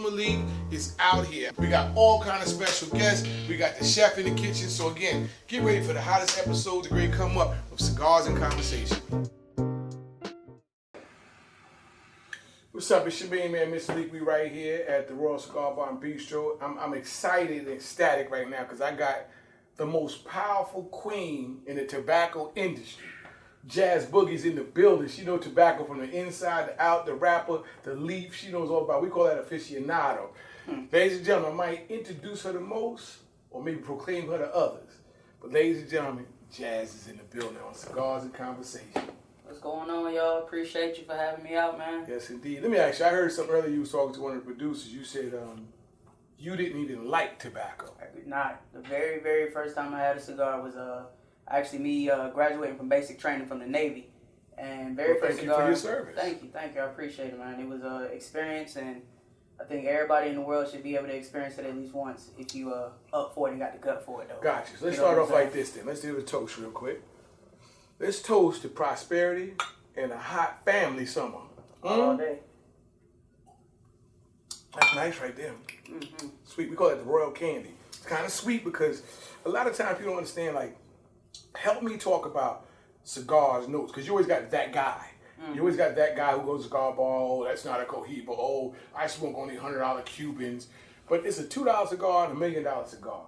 Malik is out here. We got all kind of special guests. We got the chef in the kitchen. So again, get ready for the hottest episode to great come up of Cigars and Conversations. What's up? It's your main man, Mr. Malik. We right here at the Royal Cigar Bar and Bistro. I'm excited and ecstatic right now because I got the most powerful queen in the tobacco industry. Jazz Boogie's in the building. She knows tobacco from the inside, the out, the wrapper, the leaf. She knows all about it. We call that aficionado. Ladies and gentlemen, I might introduce her the most or maybe proclaim her to others. But ladies and gentlemen, Jazz is in the building on Cigars and Conversations. What's going on, y'all? Appreciate you for having me out, man. Yes, indeed. Let me ask you, I heard something earlier you was talking to one of the producers. You said you didn't even like tobacco. I did not. The very, very first time I had a cigar was actually me graduating from basic training from the Navy. And very first cigar. Thank you for your service. Thank you. I appreciate it, man. It was an experience, and I think everybody in the world should be able to experience it at least once if you up for it and got the gut for it, though. Gotcha. So let's start off like this then. Let's do a toast real quick. Let's toast to prosperity and a hot family summer. All day. That's nice right there. Mm-hmm. Sweet. We call it the royal candy. It's kind of sweet because a lot of times people don't understand, like, help me talk about cigars, notes, because you always got that guy. You always got that guy who goes to cigar bar, oh, that's not a Cohiba, oh, I smoke only $100 Cubans. But it's a $2 cigar and $1 million cigar.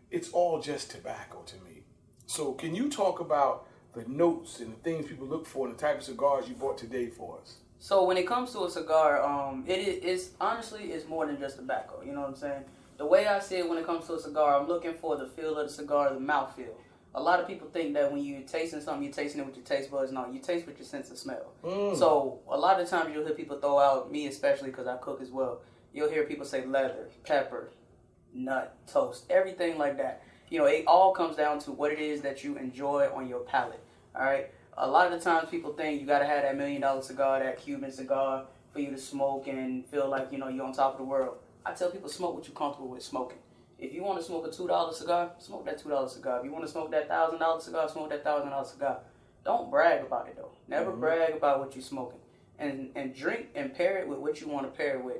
It's all just tobacco to me. So can you talk about the notes and the things people look for and the type of cigars you bought today for us? So when it comes to a cigar, it's honestly more than just tobacco. You know what I'm saying? The way I see it when it comes to a cigar, I'm looking for the feel of the cigar, the mouthfeel. A lot of people think that when you're tasting something, you're tasting it with your taste buds. No, you taste with your sense of smell. So a lot of times you'll hear people throw out, me especially because I cook as well, you'll hear people say leather, pepper, nut, toast, everything like that. You know, it all comes down to what it is that you enjoy on your palate. All right. A lot of the times people think you got to have that $1 million cigar, that Cuban cigar for you to smoke and feel like, you know, you're on top of the world. I tell people smoke what you're comfortable with smoking. If you want to smoke a $2 cigar, smoke that $2 cigar. If you want to smoke that $1,000 cigar, smoke that $1,000 cigar. Don't brag about it though. Never brag about what you're smoking. And drink and pair it with what you want to pair it with.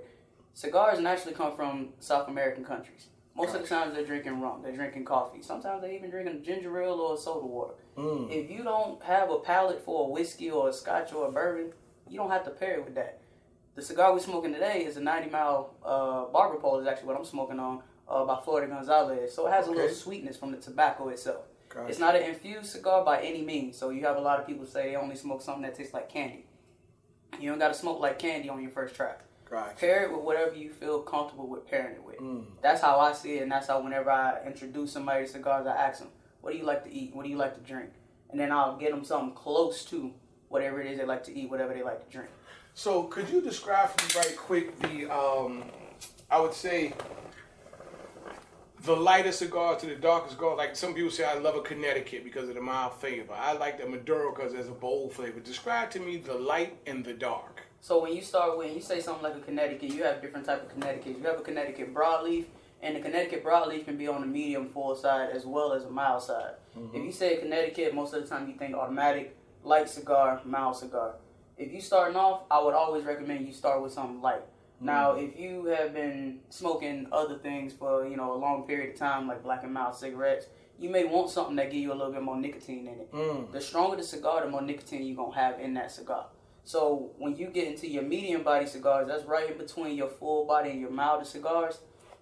Cigars naturally come from South American countries. Most of the times they're drinking rum, they're drinking coffee. Sometimes they're even drinking ginger ale or soda water. If you don't have a palate for a whiskey or a scotch or a bourbon, you don't have to pair it with that. The cigar we're smoking today is a 90-mile barber pole is actually what I'm smoking on by Florida Gonzalez. So it has a little sweetness from the tobacco itself. Gotcha. It's not an infused cigar by any means. So you have a lot of people say they only smoke something that tastes like candy. You don't got to smoke like candy on your first track. Gotcha. Pair it with whatever you feel comfortable with pairing it with. That's how I see it, and that's how whenever I introduce somebody to cigars, I ask them, what do you like to eat? What do you like to drink? And then I'll get them something close to whatever it is they like to eat, whatever they like to drink. So could you describe for me right quick the, I would say, the lighter cigar to the darker cigar? Like some people say I love a Connecticut because of the mild flavor. I like the Maduro because there's a bold flavor. Describe to me the light and the dark. So when you say something like a Connecticut, you have different type of Connecticut's. You have a Connecticut broadleaf, and the Connecticut broadleaf can be on the medium full side as well as a mild side. If you say Connecticut, most of the time you think automatic, light cigar, mild cigar. If you starting off, I would always recommend you start with something light. Now, if you have been smoking other things for, you know, a long period of time, like black and mild cigarettes, you may want something that give you a little bit more nicotine in it. The stronger the cigar, the more nicotine you're going to have in that cigar. So when you get into your medium body cigars, that's right in between your full body and your milder cigars,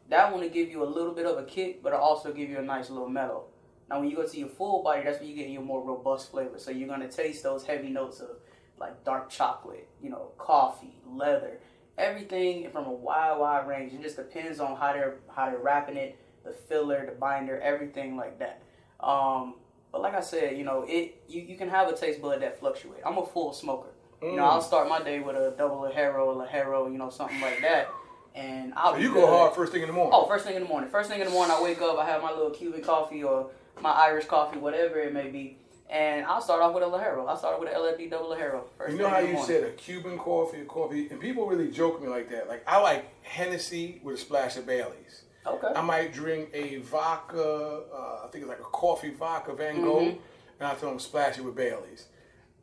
that one will give you a little bit of a kick, but it'll also give you a nice little mellow. Now when you go to your full body, that's when you get your more robust flavor. So you're going to taste those heavy notes of like dark chocolate, you know, coffee, leather, everything from a wide range. It just depends on how they're wrapping it, the filler, the binder, everything like that. But like I said, you know, you can have a taste bud that fluctuate. I'm a full smoker. You know, I'll start my day with a double Lajero, you know, something like that. And I'll you go hard first thing in the morning? Oh, first thing in the morning. First thing in the morning, I wake up, I have my little Cuban coffee or my Irish coffee, whatever it may be. And I'll start off with a Lajero. I'll start with an LFD double Lajero. You know how you said a Cuban coffee, and people really joke me like that. Like, I like Hennessy with a splash of Baileys. Okay. I might drink a vodka, I think it's like a coffee vodka Van Gogh, and I tell them splash it with Baileys.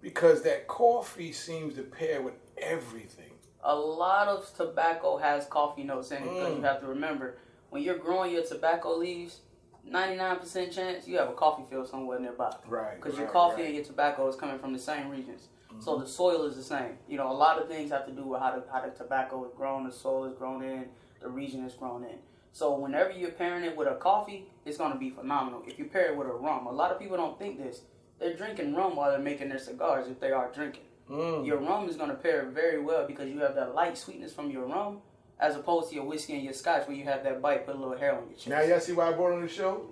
Because that coffee seems to pair with everything. a lot of tobacco has coffee notes in it because you have to remember, when you're growing your tobacco leaves, 99% chance you have a coffee field somewhere nearby. Right. Because your coffee and your tobacco is coming from the same regions. So the soil is the same. You know, a lot of things have to do with how the tobacco is grown, the soil is grown in, the region is grown in. So whenever you're pairing it with a coffee, it's going to be phenomenal. If you pair it with a rum, a lot of people don't think this. They're drinking rum while they're making their cigars if they are drinking. Your rum is going to pair very well because you have that light sweetness from your rum as opposed to your whiskey and your scotch where you have that bite, put a little hair on your chest. Now y'all see why I brought her on the show?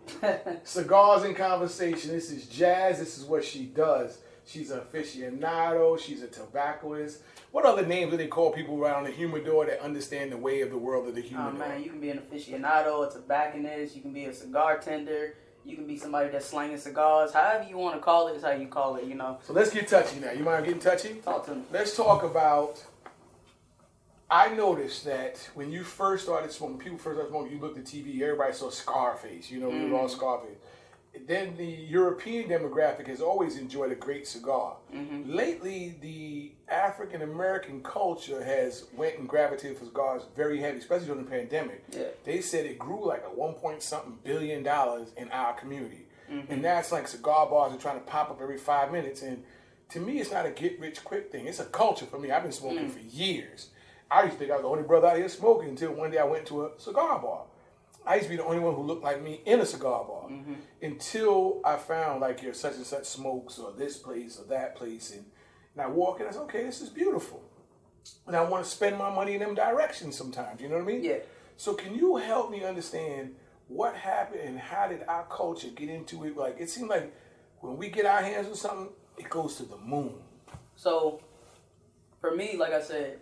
Cigars and Conversation. This is Jazz. This is what she does. She's an aficionado. She's a tobaccoist. What other names do they call people around the humidor that understand the way of the world of the humidor? Oh man, you can be an aficionado, a tobacconist. You can be a cigar tender. You can be somebody that's slanging cigars. However you want to call it is how you call it, you know. So let's get touchy now. You mind getting touchy? Talk to me. Let's talk about, I noticed that when you first started smoking, people first started smoking, you looked at TV, everybody saw Scarface, you know, we were all Scarface. Then the European demographic has always enjoyed a great cigar. Lately, the African American culture has went and gravitated for cigars very heavy, especially during the pandemic. Yeah. They said it grew like a $1.something billion in our community. And that's like cigar bars are trying to pop up every 5 minutes. And to me, it's not a get-rich-quick thing. It's a culture for me. I've been smoking for years. I used to think I was the only brother out here smoking until one day I went to a cigar bar. I used to be the only one who looked like me in a cigar bar until I found like your such and such smokes or this place or that place. And I walk in and I said, okay, this is beautiful. And I want to spend my money in them directions sometimes. You know what I mean? Yeah. So can you help me understand what happened and how did our culture get into it? Like, it seemed like when we get our hands on something, it goes to the moon. So for me, like I said,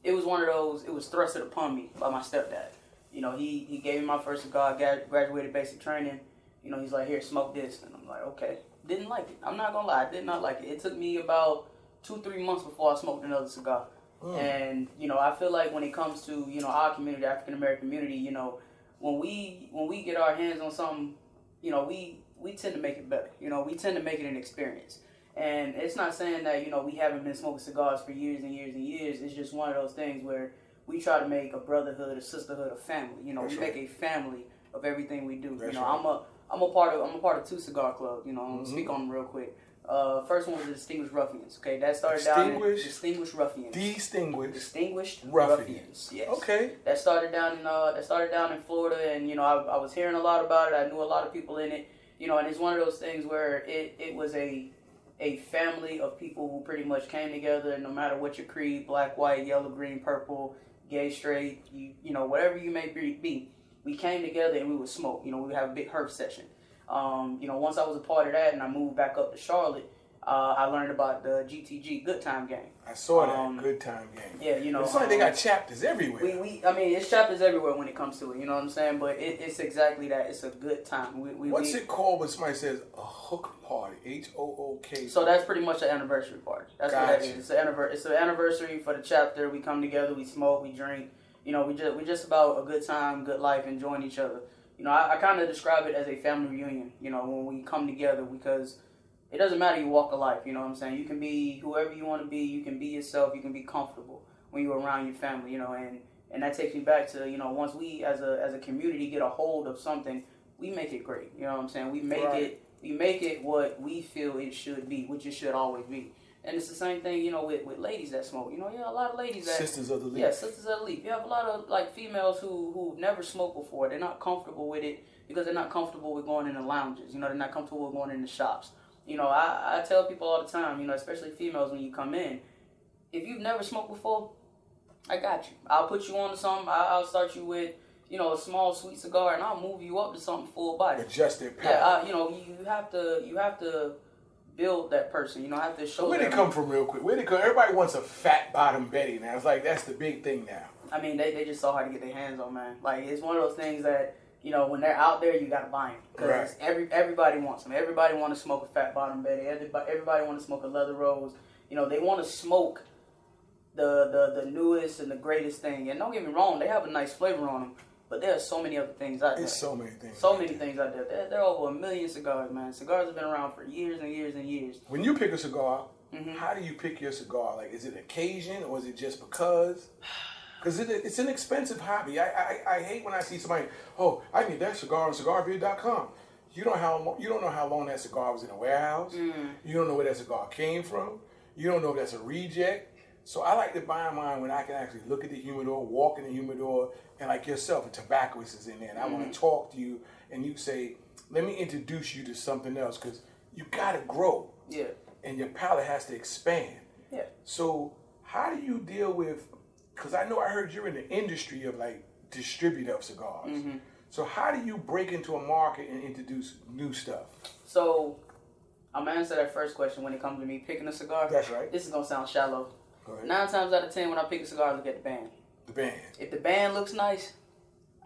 it was one of those, it was thrusted upon me by my stepdad. You know, he gave me my first cigar, graduated basic training. You know, he's like, here, smoke this. And I'm like, okay. Didn't like it. I'm not going to lie. I did not like it. It took me about 2-3 months before I smoked another cigar. And, you know, I feel like when it comes to, you know, our community, African-American community, you know, when we get our hands on something, you know, we tend to make it better. You know, we tend to make it an experience. And it's not saying that, you know, we haven't been smoking cigars for years and years and years. It's just one of those things where we try to make a brotherhood, a sisterhood, a family. You know, we make a family of everything we do. You know, I'm a part of 2 cigar clubs. You know, I'm gonna speak on them real quick. First one was the Distinguished Ruffians. Okay, that started down in Distinguished Ruffians. Distinguished Ruffians. Yes. Okay. That started down in Florida, and you know, I was hearing a lot about it. I knew a lot of people in it. You know, and it's one of those things where it was a family of people who pretty much came together, no matter what your creed, black, white, yellow, green, purple, gay, straight, you know, whatever you may be, we came together and we would smoke. You know, we would have a big herb session. You know, once I was a part of that and I moved back up to Charlotte, I learned about the GTG, Good Time Gang. I saw that, Good Time Gang. Yeah, you know. It's like they got chapters everywhere. I mean, it's chapters everywhere when it comes to it, you know what I'm saying? But it's exactly that. It's a good time. What's it called when somebody says a hook party? HOOK. So that's pretty much an anniversary party. That's what that is. It's an anniversary for the chapter. We come together, we smoke, we drink. You know, we just about a good time, good life, enjoying each other. You know, I kind of describe it as a family reunion, you know, when we come together, because it doesn't matter your walk of life, you know what I'm saying? You can be whoever you want to be, you can be yourself, you can be comfortable when you're around your family, you know, and that takes me back to, you know, once we as a community get a hold of something, we make it great, you know what I'm saying? We make it what we feel it should be, which it should always be. And it's the same thing, you know, with ladies that smoke. You know, a lot of ladies that... Sisters of the Leaf. Yeah, Sisters of the Leaf. You have a lot of, like, females who've never smoked before. They're not comfortable with it because they're not comfortable with going in the lounges. You know, they're not comfortable with going in the shops. You know, I tell people all the time, you know, especially females when you come in, if you've never smoked before, I got you. I'll put you on to something. I'll start you with, you know, a small sweet cigar, and I'll move you up to something full body. Adjust their palate. Yeah, you know, you have to build that person. You know, I have to show. Where'd it come from, real quick? Where'd it come? Everybody wants a fat bottom Betty now. It's like that's the big thing now. I mean, they just saw how to get their hands on, man. Like, it's one of those things that, you know, when they're out there, you gotta buy them because everybody wants them. Everybody want to smoke a fat bottom Betty. Everybody want to smoke a leather rose. You know, they want to smoke the newest and the greatest thing. And don't get me wrong, they have a nice flavor on them. But there are so many other things out there. There's so many things. So many things out there. There are over 1 million cigars, man. Cigars have been around for years and years and years. When you pick a cigar, how do you pick your cigar? Like, is it occasion or is it just because? Because it's an expensive hobby. I hate when I see somebody, oh, I need that cigar on cigarvid.com. You don't know how long that cigar was in a warehouse. You don't know where that cigar came from. You don't know if that's a reject. So I like to buy mine when I can actually look at the humidor, walk in the humidor, and like yourself, a tobacconist is in there, and I want to talk to you, and you say, let me introduce you to something else, because you got to grow. Yeah. And your palate has to expand. Yeah. So how do you deal with, because I know I heard you're in the industry of like distributor of cigars. So how do you break into a market and introduce new stuff? So I'm going to answer that first question when it comes to me picking a cigar. That's right. This is going to sound shallow. Go ahead. 9 times out of 10 when I pick a cigar, I look at the band. The band. If the band looks nice,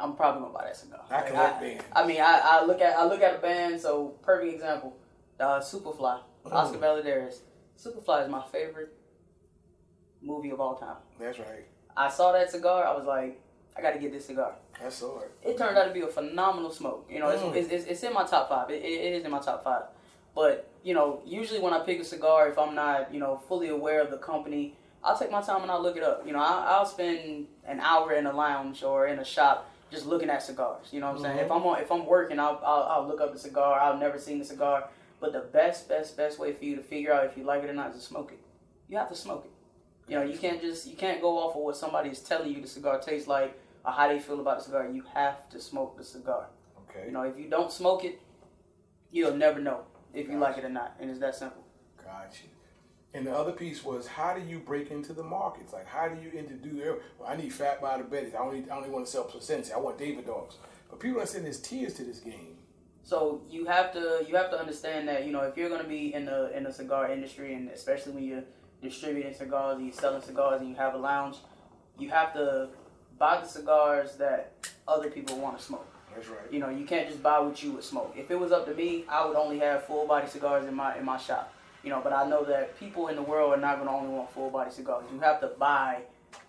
I'm probably gonna buy that cigar. I collect bands. I mean, I look at a band. So perfect example, Superfly, Oscar Valdez. Superfly is my favorite movie of all time. That's right. I saw that cigar. I was like, I got to get this cigar. I saw it. It turned out to be a phenomenal smoke. You know, it's in my top 5. It is in my top 5. But you know, usually when I pick a cigar, if I'm not fully aware of the company, I'll take my time and I'll look it up. You know, I'll spend an hour in a lounge or in a shop just looking at cigars. You know what I'm saying? If I'm working, I'll look up the cigar. I've never seen the cigar, but the best way for you to figure out if you like it or not is to smoke it. You have to smoke it. You know, you can't go off of what somebody is telling you the cigar tastes like or how they feel about the cigar. You have to smoke the cigar. Okay. You know, if you don't smoke it, you'll never know if you like it or not, and it's that simple. Gotcha. And the other piece was, how do you break into the markets? Like, how do you introduce? Well, I need Fat by the Betty. I only want to sell Placencia. I want David Dogs. But people are saying there's tiers to this game. So you have to understand that if you're going to be in the cigar industry, and especially when you're distributing cigars, and you're selling cigars, and you have a lounge, you have to buy the cigars that other people want to smoke. That's right. You can't just buy what you would smoke. If it was up to me, I would only have full body cigars in my shop. But I know that people in the world are not going to only want full body cigars. You have to buy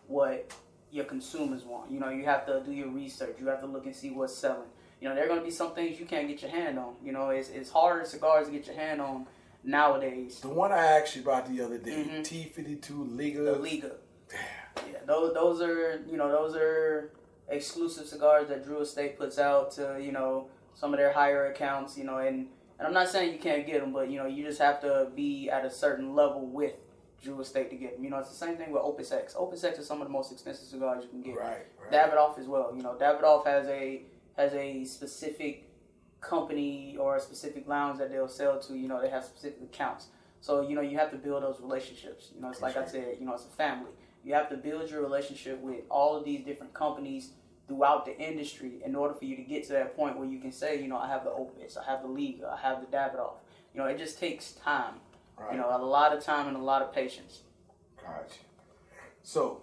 what your consumers want. You have to do your research. You have to look and see what's selling. There are going to be some things you can't get your hand on. It's harder cigars to get your hand on nowadays. The one I actually bought the other day, T52 Liga. The Liga. Damn. Yeah, those are exclusive cigars that Drew Estate puts out to some of their higher accounts. And I'm not saying you can't get them, but you just have to be at a certain level with Drew Estate to get them. It's the same thing with Opus X. Opus X is some of the most expensive cigars you can get. Right. Davidoff as well. Davidoff has a specific company or a specific lounge that they'll sell to. They have specific accounts. So you have to build those relationships. It's like I said. It's a family. You have to build your relationship with all of these different companies throughout the industry in order for you to get to that point where you can say, I have the Opus, I have the Liga, I have the Davidoff. It just takes time. Right. A lot of time and a lot of patience. Gotcha. So,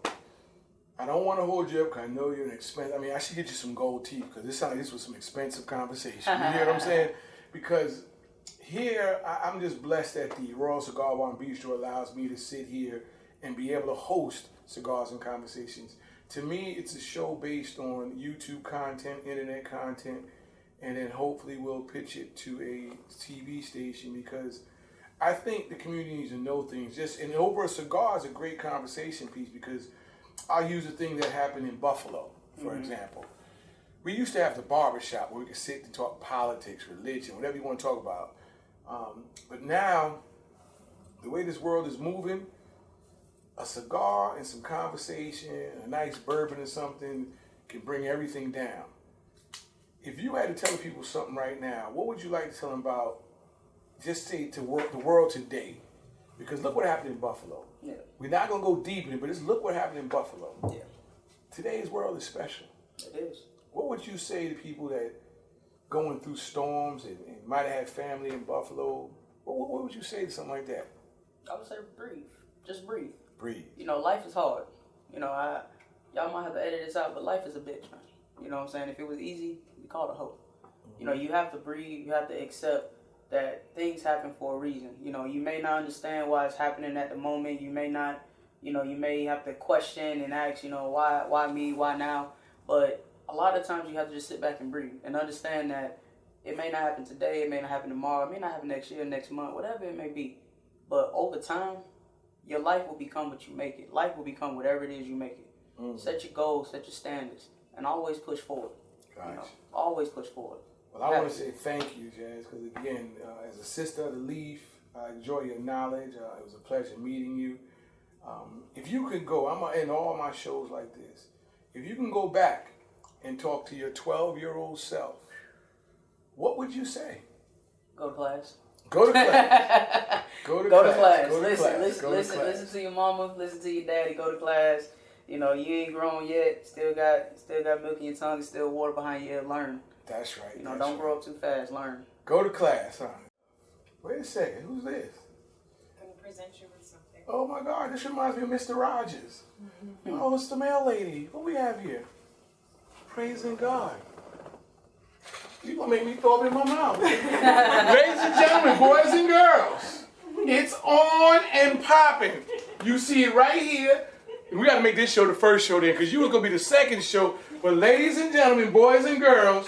I don't want to hold you up because I know you're an expensive. I mean, I should get you some gold teeth because this sounds like this was some expensive conversation. You hear what I'm saying? Because here, I'm just blessed that the Royal Cigar Bar and Bistro allows me to sit here and be able to host Cigars and Conversations. To me, it's a show based on YouTube content, internet content, and then hopefully we'll pitch it to a TV station because I think the community needs to know things. And over a cigar is a great conversation piece because I'll use a thing that happened in Buffalo, for example. We used to have the barbershop where we could sit and talk politics, religion, whatever you want to talk about. But now, the way this world is moving, a cigar and some conversation, a nice bourbon or something can bring everything down. If you had to tell people something right now, what would you like to tell them about, just say, the world today? Because look what happened in Buffalo. Yeah. We're not going to go deep in it, but just look what happened in Buffalo. Yeah. Today's world is special. It is. What would you say to people that going through storms and might have had family in Buffalo? What would you say to something like that? I would say breathe. Just breathe. Breathe. Life is hard. Y'all might have to edit this out, but life is a bitch, man. You know what I'm saying? If it was easy, we call it a hoe. You have to breathe. You have to accept that things happen for a reason. You may not understand why it's happening at the moment. You may not, you may have to question and ask, why me, why now? But a lot of times you have to just sit back and breathe and understand that it may not happen today, it may not happen tomorrow, it may not happen next year, next month, whatever it may be. But over time, your life will become what you make it. Life will become whatever it is you make it. Set your goals, set your standards, and always push forward. Gotcha. You know, always push forward. Well, I want to say thank you, Jazz, because again, as a sister of the Leaf, I enjoy your knowledge. It was a pleasure meeting you. If you could go, I'm going to end all my shows like this. If you can go back and talk to your 12-year-old self, what would you say? Go to class. Go to class. Go to class. Listen to your mama. Listen to your daddy. Go to class. You know, you ain't grown yet. Still got milk in your tongue. Still water behind your ear. Learn. That's right. You know, don't grow up too fast. Learn. Go to class, huh? Wait a second. Who's this? I'm going to present you with something. Oh my God, this reminds me of Mr. Rogers. Oh, it's the mail lady. What we have here? Praising God. You gonna make me throw up in my mouth. Ladies and gentlemen, boys and girls, it's on and popping. You see it right here. We gotta make this show the first show then, because you were gonna be the second show. But ladies and gentlemen, boys and girls,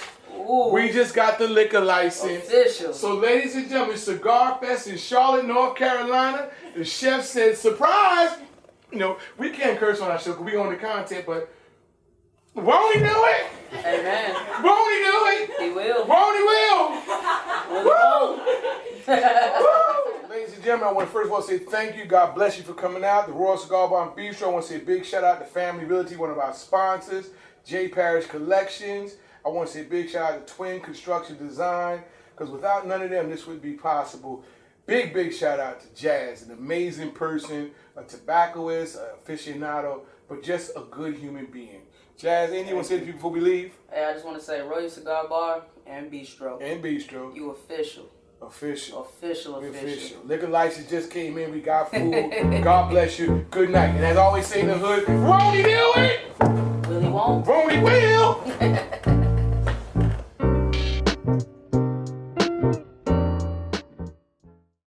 we just got the liquor license. Official. So ladies and gentlemen, Cigar Fest in Charlotte, North Carolina. The chef said, surprise! You know, we can't curse on our show because we own the content, but won't he do it? Amen. Won't he do it? He will. Won't he will? Woo! Woo! Ladies and gentlemen, I want to first of all say thank you. God bless you for coming out. The Royal Cigar Bar and Bistro. I want to say a big shout out to Family Realty, one of our sponsors. J. Parrish Collections. I want to say a big shout out to Twin Construction Design, because without none of them, this would be possible. Big shout out to Jazz, an amazing person, a tobaccoist, a aficionado, but just a good human being. Jazz, anything you want to say to people before we leave? Hey, I just want to say Royal Cigar Bar and Bistro. And Bistro. You official. Official. Official. Liquor license just came in. We got food. God bless you. Good night. And as I always say in the hood, won't he do it? Will he won't? Won't he will?